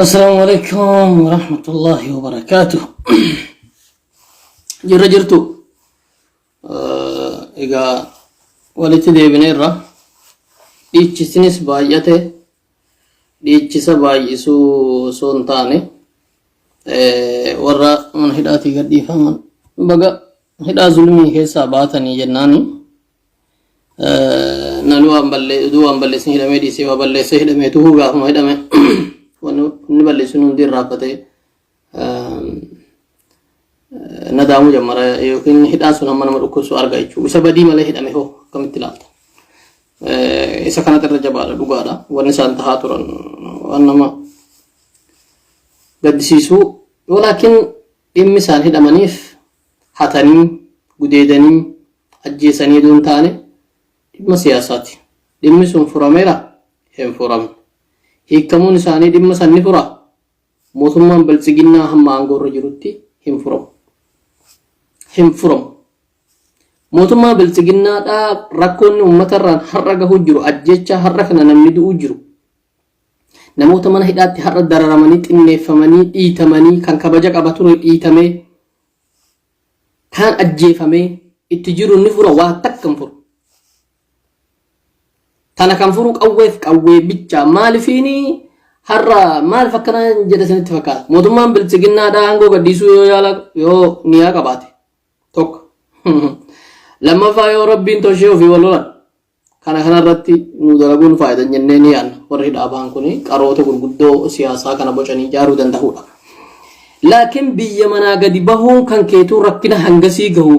السلام عليكم ورحمة الله وبركاته. جرجرتو إيجا ولتدي بنيرة ديتشسنس بايته ديتشسا بايسو سونتاني ورا من هداتي قدي فمن بقى هدا ظلمي كيسا باتني جناني نلو أمبلي دو أمبلي سهلمي دي سيوا بلي سهلمي توهو غافم هدامي ونبلي سنون دي رابطة ندامو جمرة يمكن هدا سنون من مركوسو أرجعيشو بسبب ماله هدامي هو كم تلات إذا كانت الرجال دوغادا ونسان تهاتران وأنما قد سيسو ولكن إمسان هدامنيف حتني قديدني أجيسني دون تاني ما سياساتي دمسون فراميرا هم فرام هيكمون ساني دم ساني فرا موسمان بلسجنا هم مانغور رجروتي هم فرام موسمان بلسجنا دا ركون أمتران حرقه هجرو أجيتشا حرقنا نمدو هجرو نموت من هدات حرق دررمانيت إني فماني إيتماني كان كبجاك أباتورو إيتمي كان أجيفمي اتجرو نفرا واتكم فرو تانا كان فروق أوي بيتشا مال فيني هرّا مال فكنا جدسني تفكّر موتمان بلتجينا دا عنقو قديسو يو نيا كباتي توك لما فايو ربي انتوشيو في والولد كان رتي نودرابون فايدة جننيان ورهد أبان كوني كاروتو قدو سياسة كان بوشاني جارو دندهولا لكن بيمنا قد بهون كان كيتو ركنا هنگسي قهو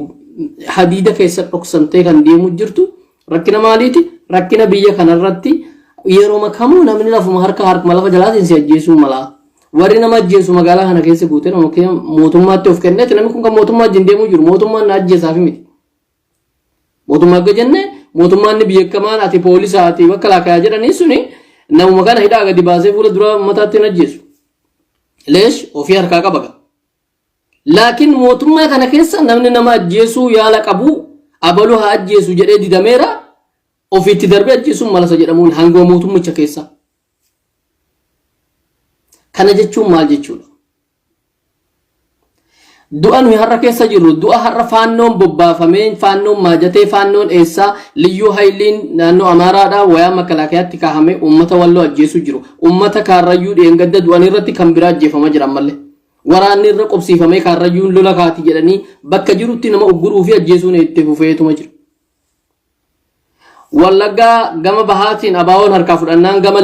حديدة كيسر رقصنتي كان ديمو جرتو ركنا ماليتي ركنا بيا كان الرتي يرو مكامو نمني لفو مهرك هارك ملفا جلاتين سيجيسو ملا ورنا ما جيسو مقالا هنا كيسي قوتين ومكيا موتوما توفكنة تنمكم كموتوما جنديمو جر موتوما ناجي سافي ميت موتوما كجنة موتوما نبيا كمان آتي بوليس آتي وكلا كاجر نيسوني نمو مكان هيدا آغا باسي فولا دروا متاتي نجيسو ليش وفي هركاكا بقى لكن موتوما كان كيسا نمني نما جيسو يالك أبو أبلو ها جيسو جري دي دميرا وفي تدربي جيسو مالا سجرمون هنگو موتوم مچا كان جيچو مال جيچو دعا نوي هرّا كيسا جيرو دعا هرّا فانون ببا فمين فانون ماجته فانون إيسا ليو هايلين نانو أمارا دا ويا مكلاكيات تكاهمي أمتا والو أجيسو جيرو أمتا كاريو دي انگد دواني رتي كمبرا جيفا مجرم مالي وراني رقب سيفامي كاريون لولا كاتي جراني بكا جيرو تي نما اگرو في أجيسو نيتفو فيتو مجرم واللغا غما بهاتين اباون هركا فدنان غما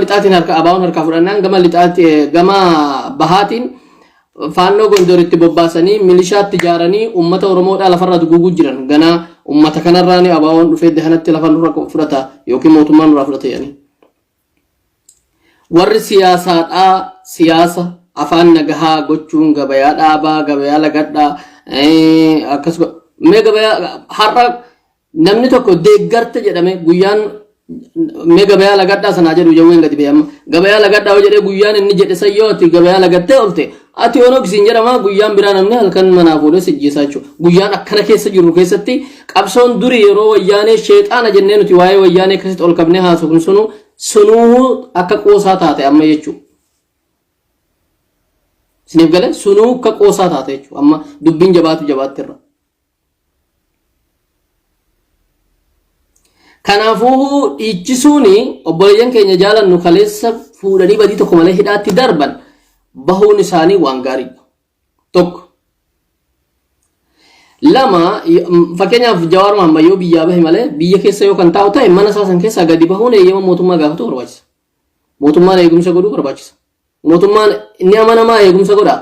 لطاتين هركا اباون هركا فدنان غما لطات غما بهاتين فانو غندورتي بوباسني ميليشيا تجارني امه اورمو دا لفرد غوغو جيران غنا امه كنراني اباون دفه دهنت لفن ركو فرتا يوكي موتمان رافرتا يعني ور سياسه افان نغها غچون غبيا دابا غبيا لغدا اكس مي غبيا حرق namni tokko deeggarte jedhame guyyaan mee gabayaa lagadhaa sana jedhu jawween gadi beeyama gabayaa lagadhaa jedhee guyyaan inni jedhe sayyooti gabayaa lagattee olte ati onogsiin jedhama guyyaan biraa namni halkan manaa fuudhee sijjiisaa jechuudha guyyaan akkana keessa jiru keessatti qabsoon duri yeroo wayyaanee sheexaana jennee nuti waa'ee wayyaanee akkasitti ol qabnee haasofnu sunuu akka qoosaa taate amma jechuudha siniif galee sunuu akka qoosaa taate jechuudha amma dubbiin jabaattirra kanaafuu dhiichisuuni obboleeyyan keenya jaalannu kaleessa fuudhanii badii tokko malee hidhaatti darban bahuun isaanii waan gaariidha tokko lama fakkeenyaaf Jawar Mohamed yoo biyyaa bahe malee biyya keessa yoo kan taa'u ta'e mana isaasan keessaa gadi bahuun eeyyama mootummaa gaafatu barbaachisa mootummaan eegumsa godhuu barbaachisa mootummaan inni amanamaa eegumsa godhaa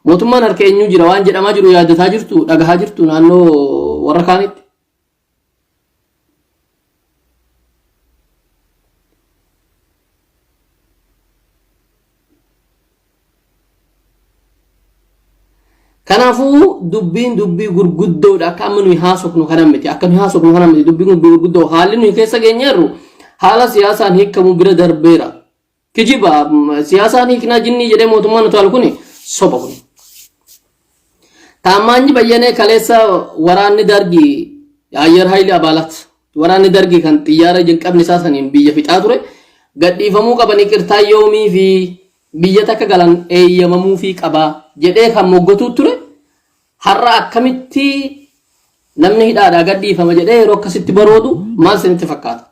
mootummaan harka eenyu jira waan jedhamaa jiru yaadataa jirtu dhagahaa jirtu naannoo warra kaanitti kanaafuu dubbiin dubbii gurguddoodha akka amma nuyi haasofnu kana miti akka nuyi haasofnu kana miti dubbiin dubbii gurguddoo haalli nuyi keessa geenyeerru haala siyaasaan hiikamu bira darbeera kijiba siyaasaan hiiknaa jinnii jedhee mootummaan utaalu kuni soba kuni taamaanyi bayyanee kaleessa waraanni dargii ayyar hayli abaalat waraanni dargii kan xiyyaara jalqabni isaa saniin biyya fixaa ture gadhiifamuu qabanii qirtaa yoomii fi biyya takka galan eeyyamamuu fi qabaa jedhee kan moggotuu ture har'a akkamitti namni hidhaadhaa gadhiifama jedhee yeroo akkasitti baroodu maal isinitti fakkaata?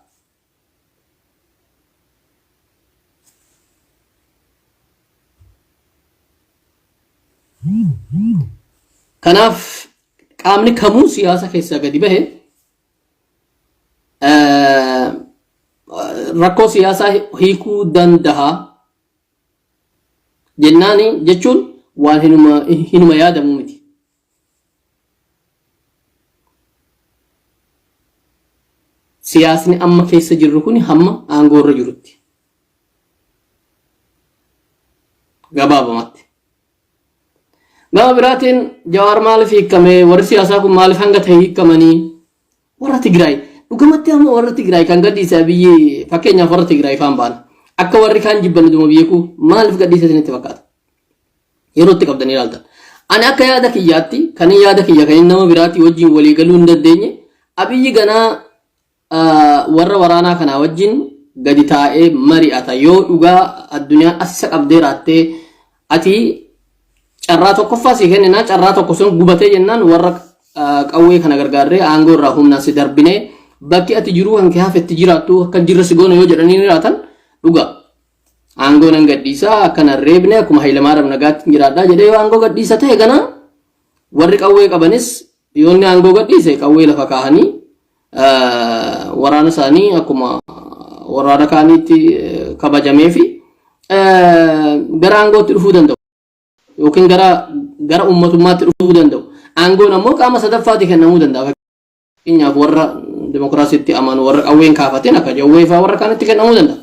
Kanaaf qaamni kamuu siyaasa keessaa gadi bahe rakkoo siyaasaa hiikuu danda'a jennaani jechuun waan hinuma yaadamu miti. Siyaasni amma keessa jirru kun hamma aangoorra jirutti gabaabamatti. Gama biraatiin Jawar maaliif hiikkame warri siyaasaa kun maaliif hanga ta'e hiikkamanii warra Tigraay dhugamatti amma warra Tigraay kan gadhiisa biyyi fakkeenyaaf warra Tigraay faan baana akka warri kaan jibban duma biyyeeku maaliif gadhiisa isinitti fakkaata yeroo itti qabdanii ilaaltan. Ani akka yaada kiyyaatti kan yaada kiyya kan nama biraatti wajjin walii galuu hin dandeenye abiyyi ganaa warra waraanaa kana wajjin gadi taa'ee mari'ata yoo dhugaa addunyaan asisa qabdee raattee ati carraa tokkoffaa si kennina carraa tokko sun gubatee jennaan warra qawwee kana gargaarree aangoo irraa humnaan si darbinee bakki ati jiruu kan kee hafetti jiraattu akka jirra si goona yoo jedhanii jiraatan dhugaa aangoo nan gadhiisaa akkana reebne akkuma Hayilamaariyaam nagaatti jiraadhaa jedhee yoo aangoo gadhiisa ta'e gana warri qawwee qabanis yoonni aangoo gadhiise qawwee lafa kaahanii waraana isaanii akkuma waraana kaaniitti kabajamee fi gara aangootti dhufuu danda'u yookiin gara ummatummaatti dhufuu danda'u. Aangoon ammoo qaama sadaffaatti kennamuu danda'a. Fakkeenyaaf warra dimokiraasiitti amanu warra qawween kaafateen akka jawwee fa'aa warra kaanitti kennamuu danda'a.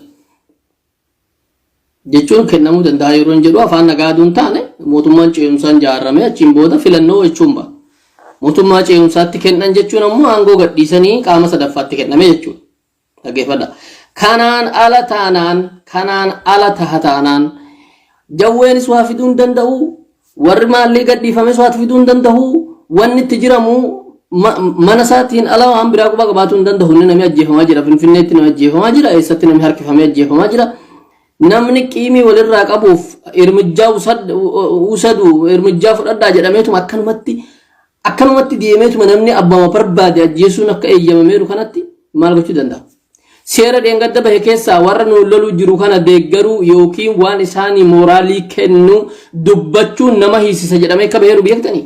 Jechuun kennamuu danda'a yeroo jedhu afaan nagaaduun taane mootummaan ce'umsaan ijaarame achiin booda filannoo jechuun ba'a. Mootummaa ce'umsaatti kennan jechuun ammoo aangoo gadhiisanii qaama sadaffaatti kenname jechuudha. Dhaggeeffadha. Kanaan ala taanaan jawweenis waa fiduu hin danda'u warri maallee gadhiifames waa fiduu hin danda'u wanni itti jiramu mana isaatiin ala waan biraa quba qabaatu hin danda'u inni namni ajjeefamaa jira Finfinneetti namni ajjeefamaa jira eessatti namni harkifamee ajjeefamaa jira namni qiimii walirraa qabuuf irmijjaa usadu irmijjaa fudhadhaa jedhameetuma akkanumatti deemeetuma namni abbama barbaade ajjeesuun akka eeyyamameeru kanatti maal gochuu danda'a? Seera dheengadda bahe keessaa warra nu loluu jiru kana deeggaruu yookiin waan isaanii mooraalii kennu dubbachuun nama hiisisa jedhamee akka baheeru beektanii?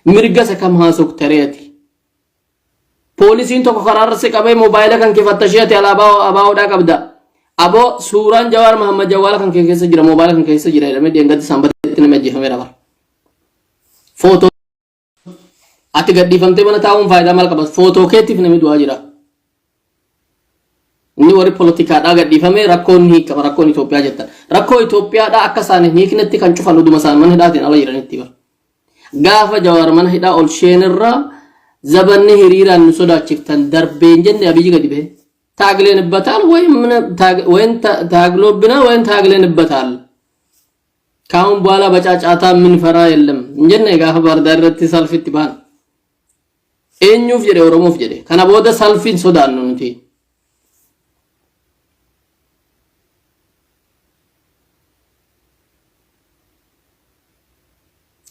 Mirga isa kam haasoftareeti? Poolisiin tokko karaarra si qabee moobaayila kan kee fattasheeti alaabaa abaawoodhaa qabda. Aboo suuraan Jawar Mohamed Jawar kan kee keessa jira moobaayila kan keessa jira jedhamee dheengadda sanbateetti nama ajjeefamee dabar. Footoo ati gadhiifamtee mana taa'uun faayidaa maal qaba? Footoo keetiif namni du'aa jira. Inni warri poolitikaadhaa gadhiifamee rakkoon hiikama rakkoon Itoophiyaa jettan. Rakkoo Itoophiyaadhaa akka isaan hiiknetti kan cufan dhuma isaan mana hidhaatiin ala jiranitti bara. Gaafa Jawar mana hidhaa ol sheenirraa zabanni hiriiraan nu sodaachiftan darbeen jenne abiyyi gadi bahe. Taagleen ibbataal wayin taaglobbinaa wayin taagleen ibbataal. Kaa'uun baalaa bacaacaataa min faraa yeellam. Jenne gaafa baardaa irratti salfitti baan. Eenyuuf jedhe Oromoof jedhe. Kana booda salfiin sodaannu nuti.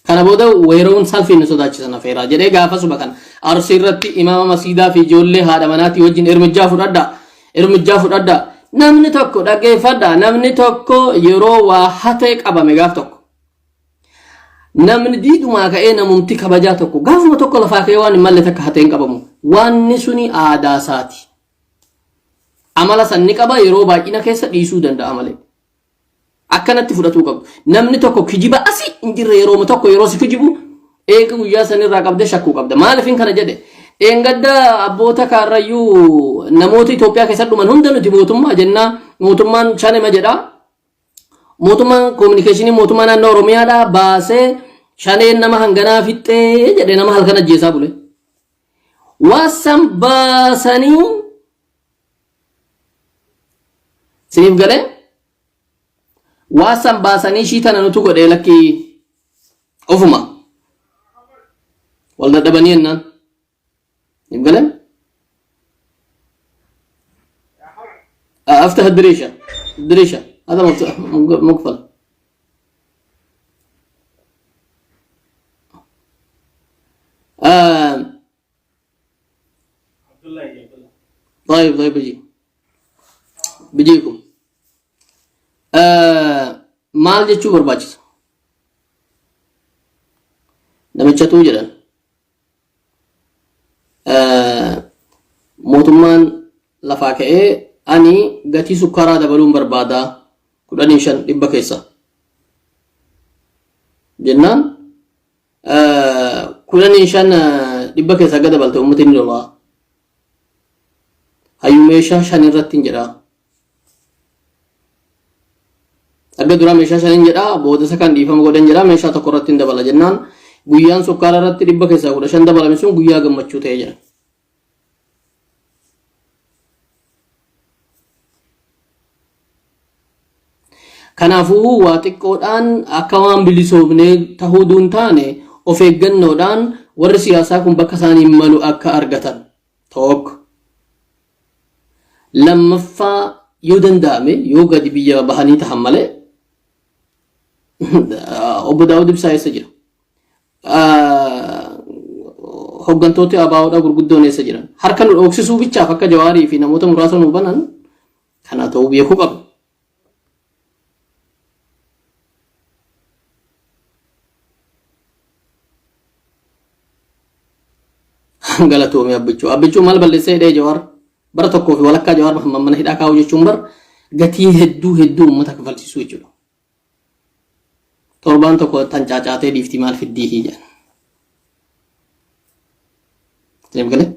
Kana booda weeroon salfiin nu sodaachisan afeeraa jedhee gaafa suba kana arsii irratti imaama masiidaa fi ijoollee haadha manaatii wajjin ermijjaa fudhadhaa. Namni tokko dhaggeeffadhaa namni tokko yeroo waa hatee qabame gaaf tokko. Namni diidumaa ka'ee namumti kabajaa tokko gaafuma tokko lafaa ka'ee waan hin malle takka hateen qabamu wanni suni aadaa isaati. Amala sanni qaba yeroo baay'ina keessa dhiisuu danda'a malee. Akkanatti fudhatuu qabu. Namni tokko kijiba asii hin jirre yeroo tokko yeroo si kijibu eega guyyaa sanirraa qabdee shakkuu qabda. Maaliifin kana jedhe? Dheengadda abboota kaarrayyuu namoota Itoophiyaa keessatti dhuman hunda nuti mootummaa jennaa mootummaan shanema jedhaa. Mootummaan kominikeeshinii mootummaa naannoo Oromiyaadhaa baasee shaneen nama hanganaa fixxee jedhee nama halkan ajjeesaa bule. Waasan baasanii siniif galee waasan baasanii shiitana nutu godhee lakkii ofuma wal dadhabanii jennaan. Siniif galee افتح الدريشة الدريشة هذا مقفل طيب طيب بيجيكم maal jechuu barbaachisa namichatu jedhan mootummaan lafaa ka'ee ani gatii sukkaaraa dabaluun barbaada 15,000 keessa jennaan 15,000 keessa gada dabalte uummatni lolaa hayyuu meeshaa 5 irratti jedha Aga dura meeshaa 5 jedha booda isa kan dhiifama godhan jedha meeshaa tokko irratti dabala jennaan guyyaan sukkaara irratti 100 keessa 15 dabalame sun guyyaa gammachuu ta'e jedha kanaafuu waa xiqqoodhaan akka waan bilisoomne tahuu duun taane of eeggannoodhaan warri siyaasaa kun bakka isaanii malu akka argatan tokko lammaffaa yoo danda'ame yoo gadi biyya bahanii tahan malee obbo Daawud Ibsaa eessa jira hoggantooti abaa'oodha gurguddoon eessa jiran harka nu dhoksisuu bichaaf akka Jawaarii fi namoota muraasa nu banan kana ta'uu beekuu qabu galatoomii abbichuu maal balleessee hidhee Jawaar bara tokkoo fi walakkaa Jawar Mohamed mana hidhaa kaa'u jechuun bar gatii hedduu uummata kafalchiisuu jechuudha. Torbaan tokko tan caacaatee dhiifti maal fiddii jedhan. Deemgalee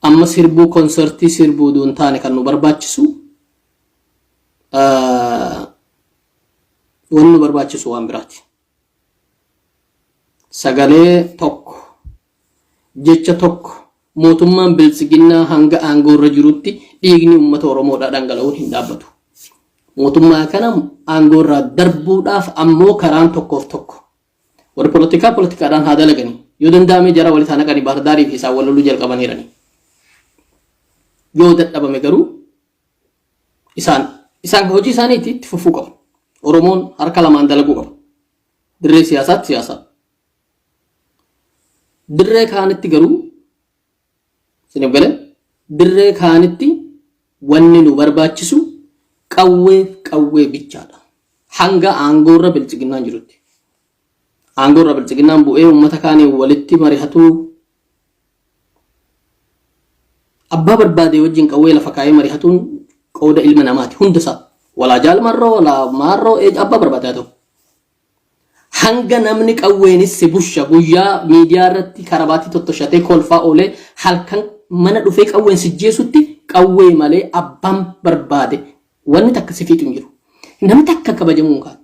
amma sirbuu konsertii sirbuu duun taane kan nu barbaachisu wanni nu barbaachisu waan biraati. Sagalee tokko jecha tokko mootummaan bilisiginnaa hanga aangoo irra jirutti dhiigni uummata Oromoodhaa dhangala'uun hin dhaabbatu. Mootummaa kana aangoo irraa darbuudhaaf ammoo karaan tokkoof tokko. Warri poolitikaadhaan haa dalaganii yoo danda'ame jara walitti naqanii Baardaarii fi isaan waloluu jalqabaniirani. Yoo dadhabame garuu isaan hojii isaaniitti itti fufuu qabu. Oromoon harka lamaan dalaguu qaba. Dirree siyaasaatti siyaasaa. Dirree kaanitti garuu dirree kaanitti wanni nu barbaachisu qawwee bichaadha. Hanga aangoo irra bilisiginnaan jirutti. Aangoo irra bilisiginnaan bu'ee uummata kaanii walitti mari'atuu abbaa barbaade wajjin qawwee lafa kaayee mari'atuun qooda ilma namaati hundasaa. Walaa jaalmarroo walaa maarroo abbaa barbaade haa ta'u. Hanga namni qawweenis si busha guyyaa miidiyaa irratti karabaatii tottoshatee kolfaa oolee halkan mana dhufee qawween si jeesutti qawwee malee abbaan barbaade wanni takka si fiixu hin jiru. Namni takka kabajamuun kaan.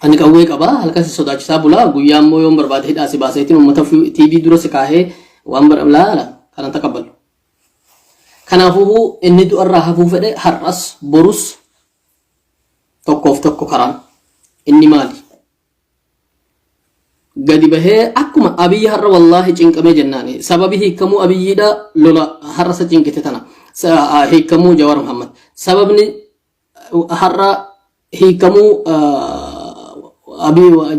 Ani qawwee qabaa halkan si sodaachisaa bulaa guyyaa immoo yoon barbaade hidhaa si baaseetiin uummata TV dura si kaahee waan laala kanan taqabbalu. Kanaafuu inni du'arraa hafuu fedhe har'as borus tokkoof tokko karaan inni maali? Gadi bahee akkuma Abiyyi har'a wallaahi cinqamee jennaani sababi hiikamuu Abiyyiidha lola har'a sa cinqite tana hiikamuu Jawar Mohamed sababni har'a hiikamuu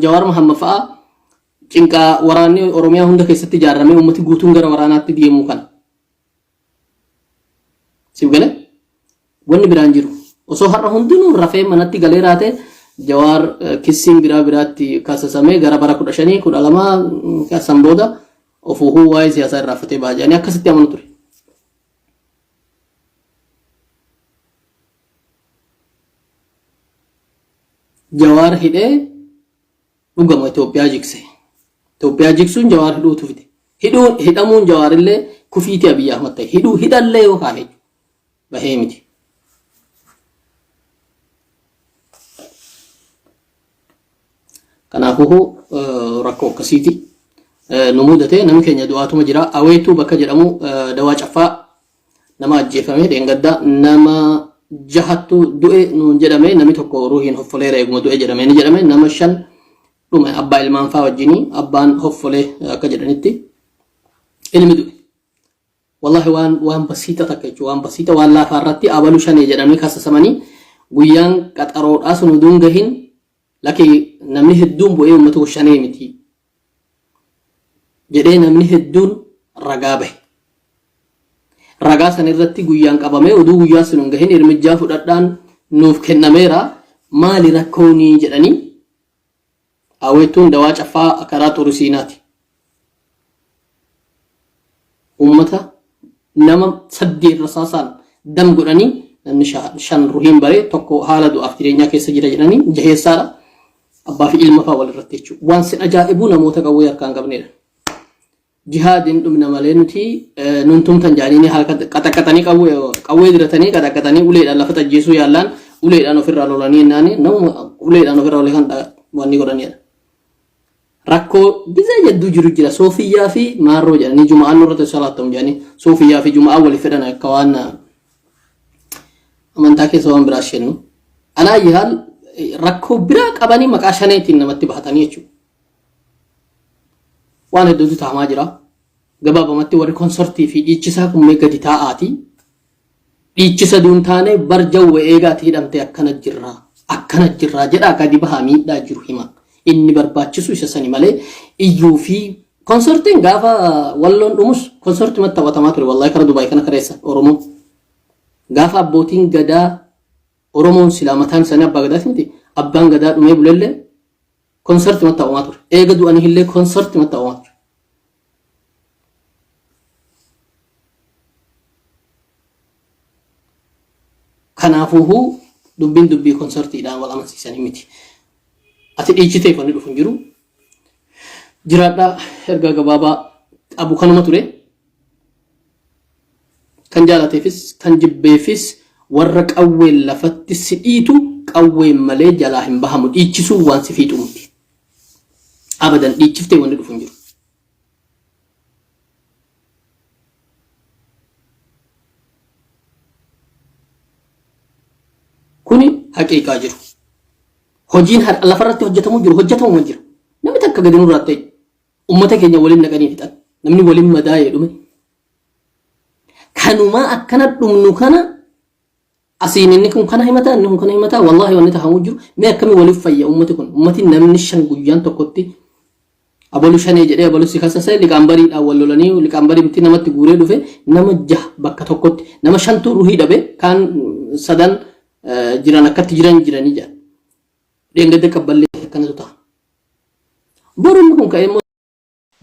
Jawar Mohamed fa'a cinqaa waraanni Oromiyaa hunda keessatti ijaaramee uummati guutuun gara waraanaatti deemuu kana. Sibgale wanni biraan jiru osoo har'a hundinuu rafee manatti galee raate Jawar kissiin biraatti kasasamee gara bara 15 12 kasan booda ofuuhuu waa'ee siyaasaa irraa fatee baajanii akkasitti amanu ture. Jawar hidhee dhugama Itoophiyaa jikse. Itoophiyaa jiksuun Jawar hidhuutu fide. Hidhamuun Jawar illee kufiitii Abiyyi Ahmad ta'e. Hidhallee yoo kaa'e bahee miti. Kanaafuu rakkoo akkasiiti. Nu mudatee namni keenya du'aatuma jira. Aweetuu bakka jedhamu dawaa caffaa nama ajjeefame dheengaddaa nama jahattu du'e nuun jedhame namni tokko ruuhiin hoffoleera eeguma du'e jedhame ni jedhame nama 5 Dhuma abbaa ilmaan faa wajjinii abbaan hoffolee akka jedhanitti ilmi du'e. Wallahi waan basiita takka jechuudha. Waan basiita waan laafaa irratti abalu shanee jedhamee kasasamanii guyyaan qaxaroodhaa sun uduun gahin lakki namni hedduun bu'ee uummata shanee miti jedhee namni hedduun ragaa bahe. Ragaa san irratti guyyaan qabamee uduu guyyaa sun gahin hirmijjaa fudhadhaan nuuf kennameera maali rakkoonii jedhanii awweettuun dawaa caffaa karaa xurisiinaati. Uummata nama 8 rasaasaan dam godhanii namni 5 ruhiin baree tokko haala du'aaf jireenyaa keessa jira jedhanii jaheessaadha. Abbaa fi ilma fa'aa walirratti jechuudha. Waan sin ajaa'ibuu namoota qawwee harkaan qabneedha. Jihaadiin dhumna malee nuti nuntumtan jaaniini harka qaxaqatanii qawwee diratanii qaxaqatanii uleedhaan lafa tajjeesuu yaallaan uleedhaan ofirraa lolanii ennaani nama uleedhaan ofirraa lolee kan wanni godhaniidha. Rakkoo gizee jadduu jiru jira soofiyyaa fi maarroo jedhanii juma'aan irratti salaatamu jedhanii soofiyyaa fi juma'aa waliif fedhan akka waan amantaa keessa waan biraa shennu. Alaa yaal rakkoo biraa qabanii maqaa shaneetiin namatti bahatanii jechuudha. Waan hedduutu ta'amaa jira. Gabaabamatti warri konsortii fi dhiichisaa kummee gadi taa'aati. Dhiichisa duuntaanee barjawwa eegaatti hidhamte akkana jirraa jedhaa gadi bahaa miidhaa jiru hima. Inni barbaachisu isa sani malee iyyuu fi konsortiin gaafa walloon dhumus konsortii matti taphatamaa ture wallahi kara Dubaay kana kareessa Oromoo. Gaafa abbootiin gadaa Oromoon silaa mataan isaanii abbaa gadaati miti abbaan gadaa dhumee bulellee konsortii matti taphamaa ture. Eega du'anii illee konsortii matti taphamaa ture. Kanaafuu dubbiin dubbii konsortiidhaan wal amansiisanii miti. Ati dhiichitee fanni dhufu hin jiru. Jiraadhaa ergaa gabaabaa qabu kanuma ture. Kan jaalateefis kan jibbeefis warra qawween lafatti si dhiitu qawween malee jalaa hin bahamu dhiichisuu waan si fiixu miti. Abadan dhiichiftee wanni dhufu hin jiru. Kuni haqiiqaa jiru. Hojiin lafarratti hojjetamu jira. Namni takka gadi nurraa ta'e uummata keenya waliin naqanii fixan. Namni waliin madaa'ee dhume. Kanumaa akkana dhumnu kana asiin inni kun kana himataa inni kun kana himataa wallahi wanni tahamu jiru. Mee akkamii waliif fayya uummati kun? Uummati namni 5 guyyaan tokkotti abalu shanee jedhee abalu si kasasee liqaambariidhaan wal lolanii liqaambarii miti namatti guuree dhufe nama 6 bakka tokkotti nama 5tu ruhii dhabe kaan 3 jiran akkatti jiranii jira. Dengade kabballee akkanatu ta'a. Boruun kun ka'ee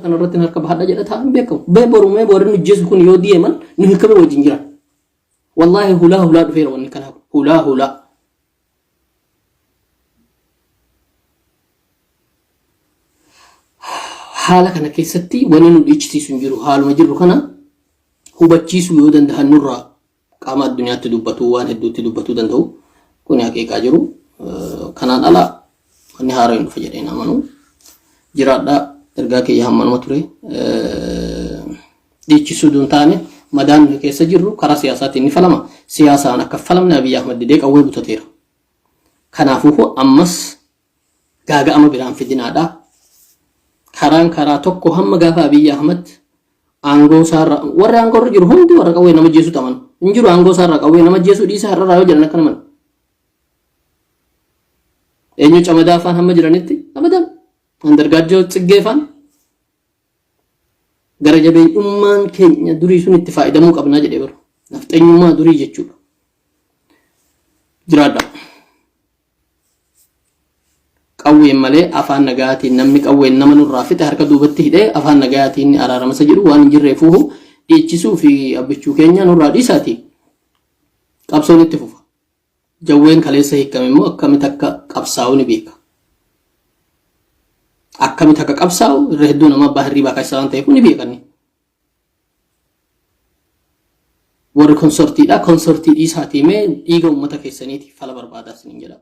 kan irratti harka bahadha jedha ta'an beekamu. Borumee boruun hojjesu kun yoo deeman nu hiikame wajjin jira. Wallahi hulaa dhufeera wanni kanaaf. Hulaa. Haala kana keessatti wanni nu dhiichisiisu hin jiru. Haaluma jirru kana hubachiisuu yoo danda'an nurraa qaama addunyaatti dubbatu waan hedduutti dubbatuu danda'u. Kun haqiiqaa jiru. Kanaan ala wanni haaraa hin dhufe jedhee namanu jiraadhaa ergaa kiyya hammanuma ture dhiichisuu duun taane madaan keessa jirru karaa siyaasaatiin ni falama siyaasaan akka falamne Abiy Ahmed didee qawwee butateera. Kanaafuu ammas gaaga'ama biraan fidinaadha. Karaa tokko hamma gaafa Abiy Ahmed aangoo isaarra warri aangoo irra jiru hundi warra qawwee nama jeesu taman hin jiru aangoo isaarra qawwee nama jeesu dhiisa har'a yoo jedhan akkana mana. Eenyu camadaa afaan hamma jiranitti abadan andargaajjoo xiggeefaan gara jabeenyummaan keenya durii sun itti faayidamuu qabnaa jedhee baru nafxeenyummaa durii jechuudha. Jiraadha. Qawween malee afaan nagaatiin namni qawween nama nurraa fixe harka duubatti hidhee afaan nagaatiin araaramasa jiru waan hin jirreefuuhu dhiichisuu fi abbichuu keenya nurraa dhiisaati. Qabsoon itti fufa. Jawween kaleessa hiikame immoo akkamitti akka qabsaa'u ni beeka. Akkamitti akka qabsaa'u irra hedduu nama abbaa hirriibaa keessaa waan ta'eef ni beekanni. Warri konsortiidha konsortii dhiisaatii mee dhiiga uummata keessaniitiif fala barbaadaa isiniin jedha.